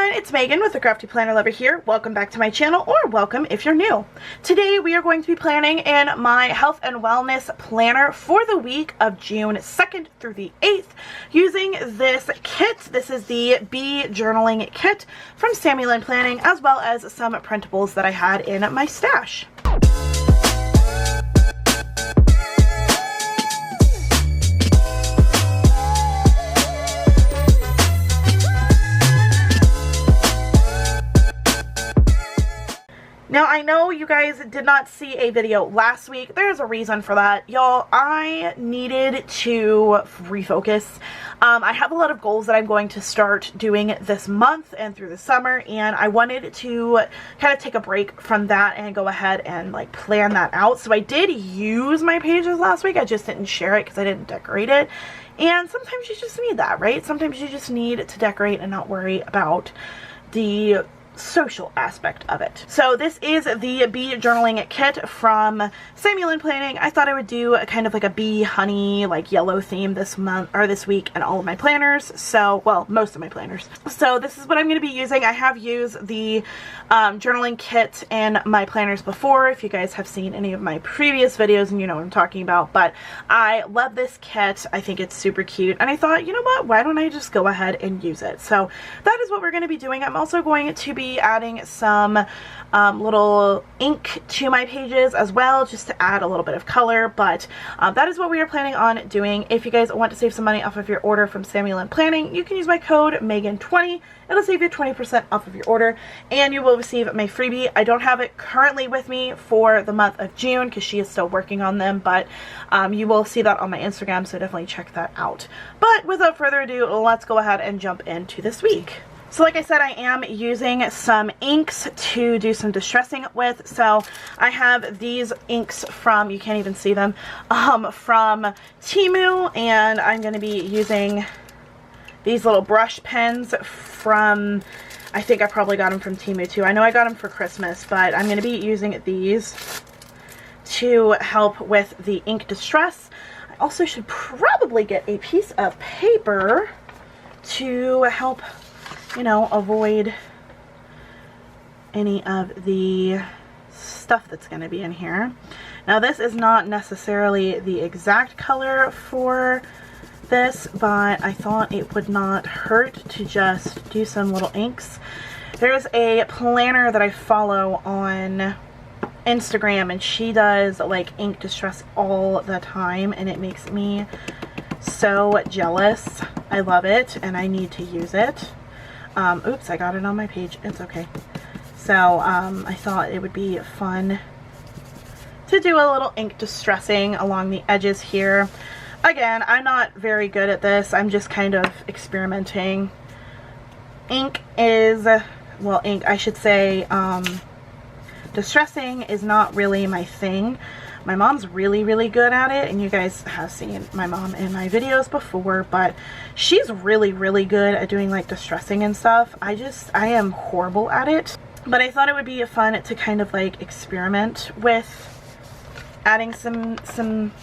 everyone, it's Megan with the CraftyPlannerLovR here. Welcome back to my channel, or welcome if you're new. Today we are going to be planning in my health and wellness planner for the week of June 2nd through the 8th using this kit. This is the Bee Journaling Kit from SamyLynnPlanning, as well as some printables that I had in my stash. Now, I know you guys did not see a video last week. There's a reason for that. Y'all, I needed to refocus. I have a lot of goals that I'm going to start doing this month and through the summer, and I wanted to kind of take a break from that and go ahead and like plan that out. So I did use my pages last week. I just didn't share it because I didn't decorate it. And sometimes you just need that, right? Sometimes you just need to decorate and not worry about the social aspect of it. So this is the Bee Journaling Kit from SamyLynnPlanning. I thought I would do a kind of like a bee honey like yellow theme this month or this week in all of my planners. So, well, most of my planners. So this is what I'm going to be using. I have used the journaling kit in my planners before, if you guys have seen any of my previous videos and you know what I'm talking about. But I love this kit. I think it's super cute, and I thought, you know what, why don't I just go ahead and use it? So that is what we're going to be doing. I'm also going to be adding some little ink to my pages as well, just to add a little bit of color. But that is what we are planning on doing. If you guys want to save some money off of your order from SamyLynnPlanning, you can use my code Megan20. It'll save you 20% off of your order, and you will receive my freebie. I don't have it currently with me for the month of June because she is still working on them, but you will see that on my Instagram, so definitely check that out. But without further ado, let's go ahead and jump into this week. So like I said, I am using some inks to do some distressing with. So I have these inks from, you can't even see them, from Temu, and I'm going to be using these little brush pens from, I think I probably got them from Temu too. I know I got them for Christmas, but I'm going to be using these to help with the ink distress. I also should probably get a piece of paper to help, you know, avoid any of the stuff that's going to be in here. Now, this is not necessarily the exact color for this, but I thought it would not hurt to just do some little inks. There's a planner that I follow on Instagram, and she does like ink distress all the time, and it makes me so jealous. I love it, and I need to use it. Oops, I got it on my page. It's okay. So, I thought it would be fun to do a little ink distressing along the edges here. Again, I'm not very good at this. I'm just kind of experimenting. Ink is, well, ink, I should say, distressing is not really my thing. My mom's really, really good at it, and you guys have seen my mom in my videos before, but she's really, really good at doing like distressing and stuff. I am horrible at it, but I thought it would be fun to kind of like experiment with adding some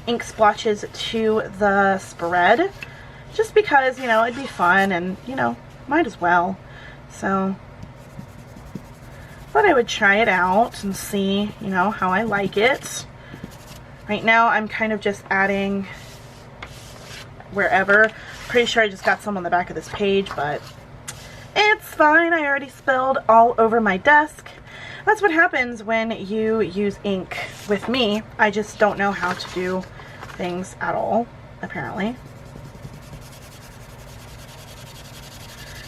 ink splotches to the spread, just because, you know, it'd be fun, and, you know, might as well. So thought I would try it out and see, you know, how I like it. Right now I'm kind of just adding wherever. Pretty sure I just got some on the back of this page, but it's fine. I already spilled all over my desk. That's what happens when you use ink with me. I just don't know how to do things at all, apparently.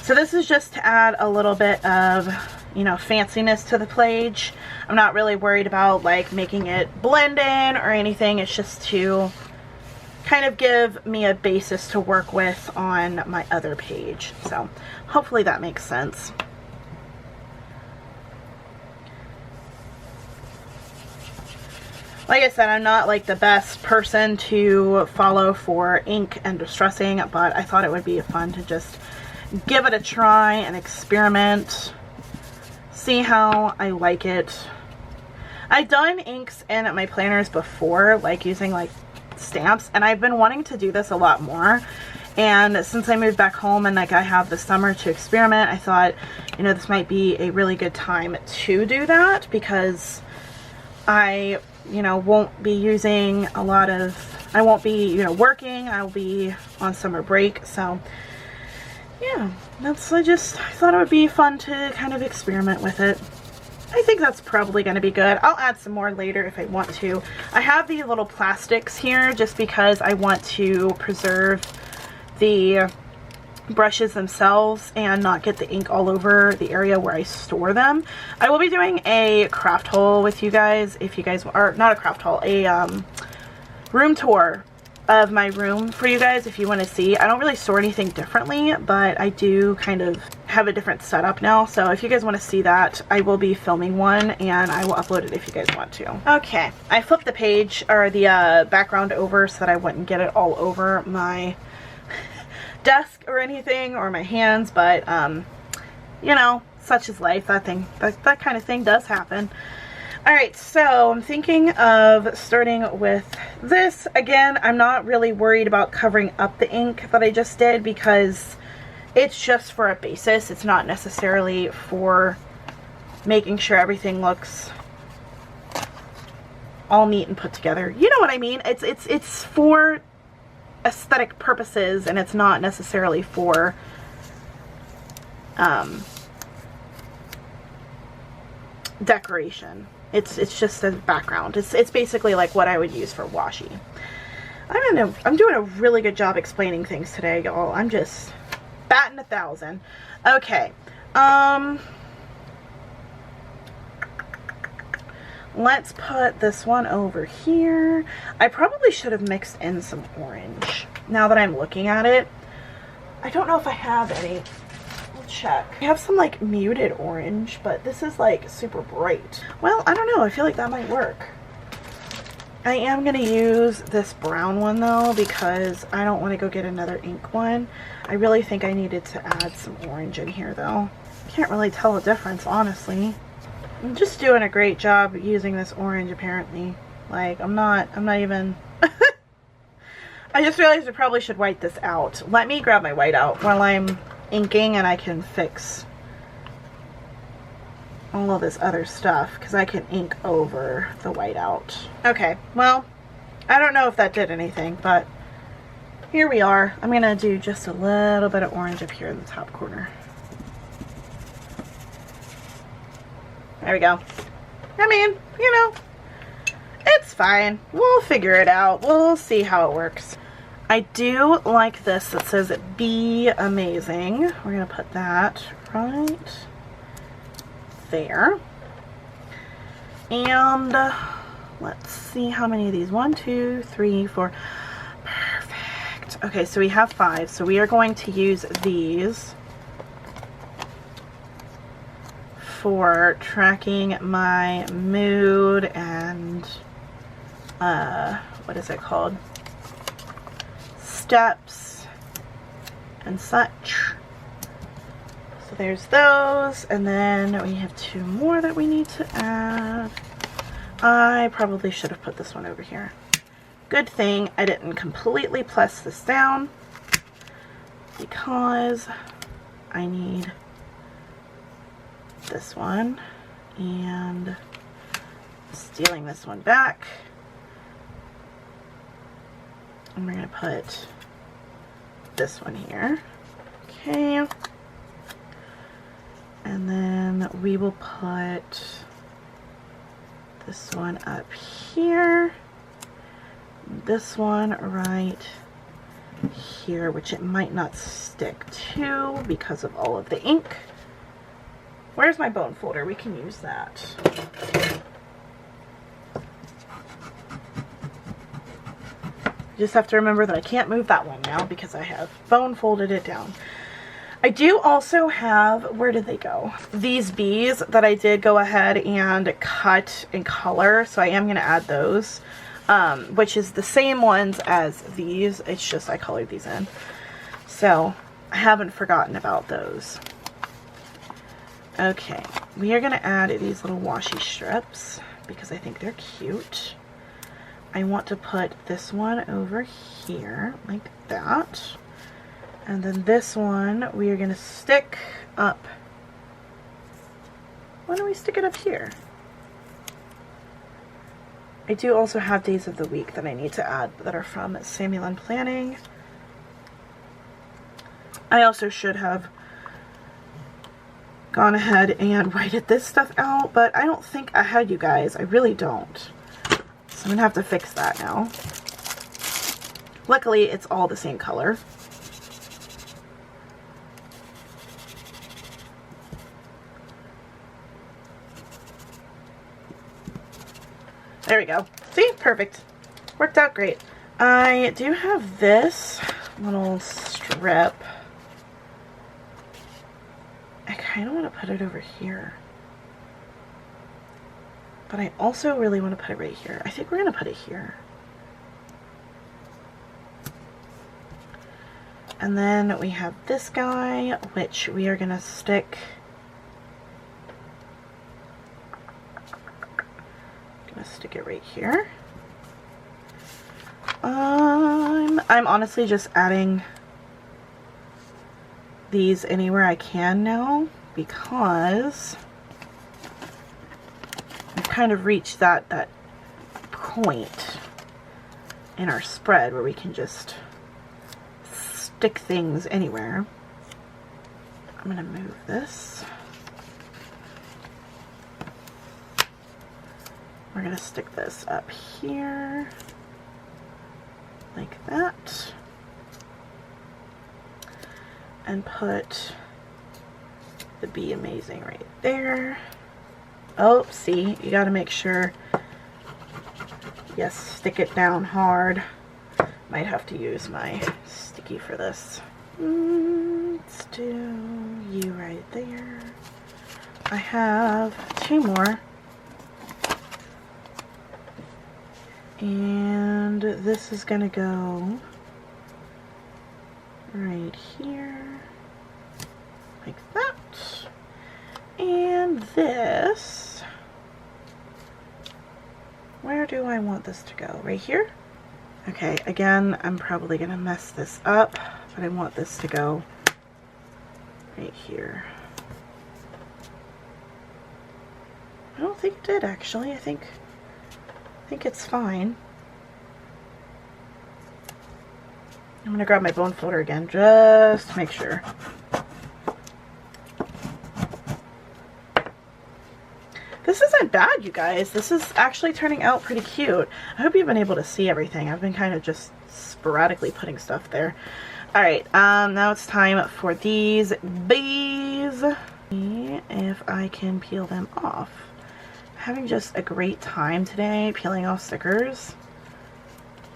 So this is just to add a little bit of, you know, fanciness to the page. I'm not really worried about like making it blend in or anything. It's just to kind of give me a basis to work with on my other page. So hopefully that makes sense. Like I said, I'm not like the best person to follow for ink and distressing, but I thought it would be fun to just give it a try and experiment, see how I like it. I've done inks in my planners before, like using like stamps, and I've been wanting to do this a lot more. And since I moved back home and like I have the summer to experiment, I thought, you know, this might be a really good time to do that, because I, you know, won't be using a lot of, I won't be, you know, working. I'll be on summer break. So yeah, I thought it would be fun to kind of experiment with it. I think that's probably going to be good. I'll add some more later if I want to. I have the little plastics here just because I want to preserve the brushes themselves and not get the ink all over the area where I store them. I will be doing a craft haul with you guys if you guys are, not a craft haul, a room tour of my room for you guys if you want to see. I don't really store anything differently, but I do kind of have a different setup now. So if you guys want to see that, I will be filming one and I will upload it if you guys want to. Okay, I flipped the page or the background over so that I wouldn't get it all over my desk or anything, or my hands, but you know, such is life. That kind of thing does happen. Alright, so I'm thinking of starting with this. Again, I'm not really worried about covering up the ink that I just did because it's just for a basis. It's not necessarily for making sure everything looks all neat and put together. You know what I mean? It's for aesthetic purposes, and it's not necessarily for decoration. It's just a background. It's basically like what I would use for washi. I'm doing a really good job explaining things today, y'all. I'm just batting 1,000. Okay. Let's put this one over here. I probably should have mixed in some orange. Now that I'm looking at it, I don't know if I have any. We'll check. I have some like muted orange, but this is like super bright. Well, I don't know. I feel like that might work. I am going to use this brown one though, because I don't want to go get another ink one. I really think I needed to add some orange in here though. Can't really tell the difference, honestly. I'm just doing a great job using this orange apparently. Like, I'm not even... I just realized I probably should white this out. Let me grab my white out while I'm inking and I can fix all of this other stuff, because I can ink over the white out. Okay, well, I don't know if that did anything, but here we are. I'm going to do just a little bit of orange up here in the top corner. There we go. I mean, you know, it's fine. We'll figure it out. We'll see how it works. I do like this that says "Be Amazing." We're going to put that right there. And let's see how many of these. 1, 2, 3, 4. Perfect. Okay, so we have 5. So we are going to use these for tracking my mood and what is it called? Steps and such. So there's those, and then we have 2 more that we need to add. I probably should have put this one over here. Good thing I didn't completely press this down, because I need this one, and stealing this one back, and we're going to put this one here. Okay, and then we will put this one up here, this one right here, which it might not stick to because of all of the ink. Where's my bone folder? We can use that. Just have to remember that I can't move that one now because I have bone folded it down. I do also have, where did they go? These bees that I did go ahead and cut in color, so I am going to add those, which is the same ones as these. It's just I colored these in. So I haven't forgotten about those. Okay, we are going to add these little washi strips because I think they're cute. I want to put this one over here like that. And then this one we are going to stick up. Why don't we stick it up here? I do also have days of the week that I need to add that are from SamyLynnPlanning. I also should have gone ahead and whited this stuff out, but I don't think I had, you guys. I really don't. So I'm going to have to fix that now. Luckily, it's all the same color. There we go. See? Perfect. Worked out great. I do have this little strip. I kind of want to put it over here. But I also really want to put it right here. I think we're going to put it here. And then we have this guy, which we are going to stick... stick it right here. I'm honestly just adding these anywhere I can now because we've kind of reached that point in our spread where we can just stick things anywhere. I'm going to move this. We're going to stick this up here, like that, and put the Be Amazing right there. Oh, see, you got to make sure, yes, stick it down hard. Might have to use my sticky for this. Let's do you right there. I have 2 more. And this is going to go right here, like that. And this, where do I want this to go? Right here? Okay, again, I'm probably going to mess this up, but I want this to go right here. I don't think it did, actually. I think it's fine. I'm going to grab my bone folder again just to make sure. This isn't bad, you guys. This is actually turning out pretty cute. I hope you've been able to see everything. I've been kind of just sporadically putting stuff there. Alright, now it's time for these bees. If I can peel them off. Having just a great time today peeling off stickers.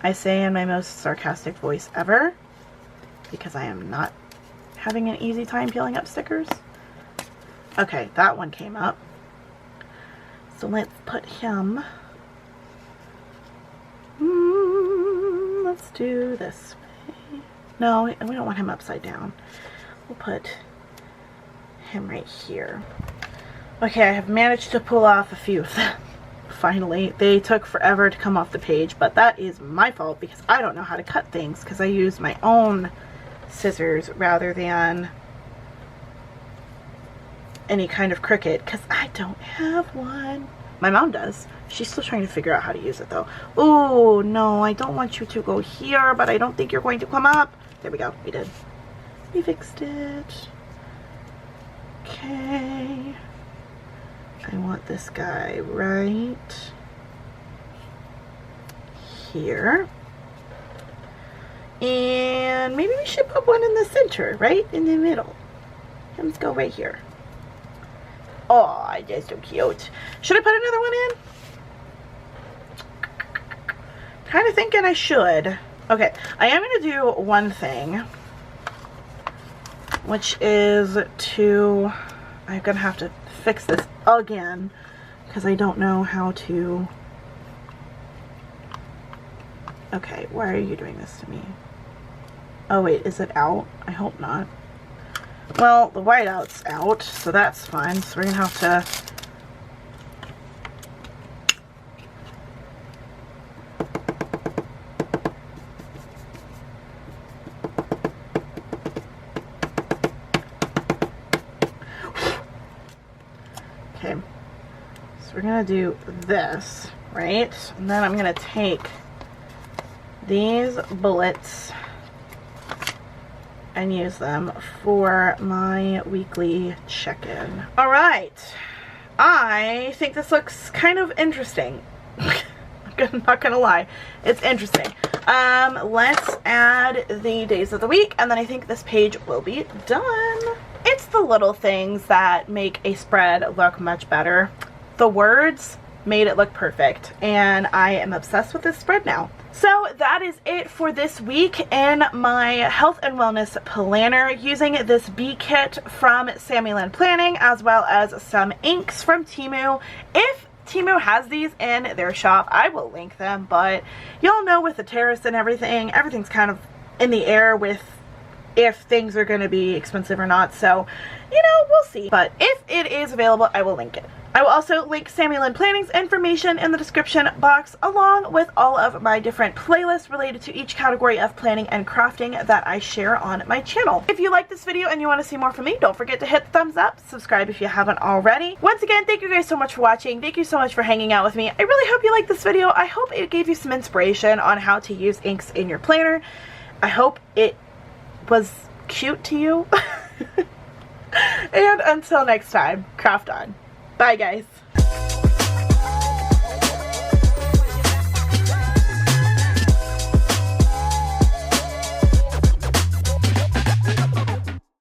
I say in my most sarcastic voice ever because I am not having an easy time peeling up stickers. Okay, that one came up. So let's put him. Let's do this way. No, we don't want him upside down. We'll put him right here. Okay, I have managed to pull off a few of them. Finally, they took forever to come off the page, but that is my fault because I don't know how to cut things because I use my own scissors rather than any kind of Cricut because I don't have one. My mom does. She's still trying to figure out how to use it though. Oh no, I don't want you to go here, but I don't think you're going to come up. There we go. We did. We fixed it. Okay. I want this guy right here. And maybe we should put one in the center, right? In the middle. Let's go right here. Oh, that's so cute. Should I put another one in? Kind of thinking I should. Okay, I am going to do one thing, which is to, I'm going to have to fix this again because I don't know how to. Okay, why are you doing this to me? Oh wait, is it out? I hope not. Well, the whiteout's out, so that's fine. So we're gonna have to Okay, so we're gonna do this, right? And then I'm gonna take these bullets and use them for my weekly check-in. All right, I think this looks kind of interesting. I'm not gonna lie, it's interesting. Let's add the days of the week, and then I think this page will be done. It's the little things that make a spread look much better. The words made it look perfect, and I am obsessed with this spread now. So that is it for this week in my health and wellness planner, using this bee kit from SamyLynnPlanning as well as some inks from Temu. If Temu has these in their shop, I will link them, but y'all know with the tariffs and everything, everything's kind of in the air with if things are going to be expensive or not, so you know, we'll see. But if it is available, I will link it. I will also link SamyLynnPlanning's information in the description box, along with all of my different playlists related to each category of planning and crafting that I share on my channel. If you like this video and you want to see more from me, don't forget to hit the thumbs up, subscribe if you haven't already. Once again, thank you guys so much for watching. Thank you so much for hanging out with me. I really hope you liked this video. I hope it gave you some inspiration on how to use inks in your planner. I hope it was cute to you. And until next time, craft on. Bye, guys.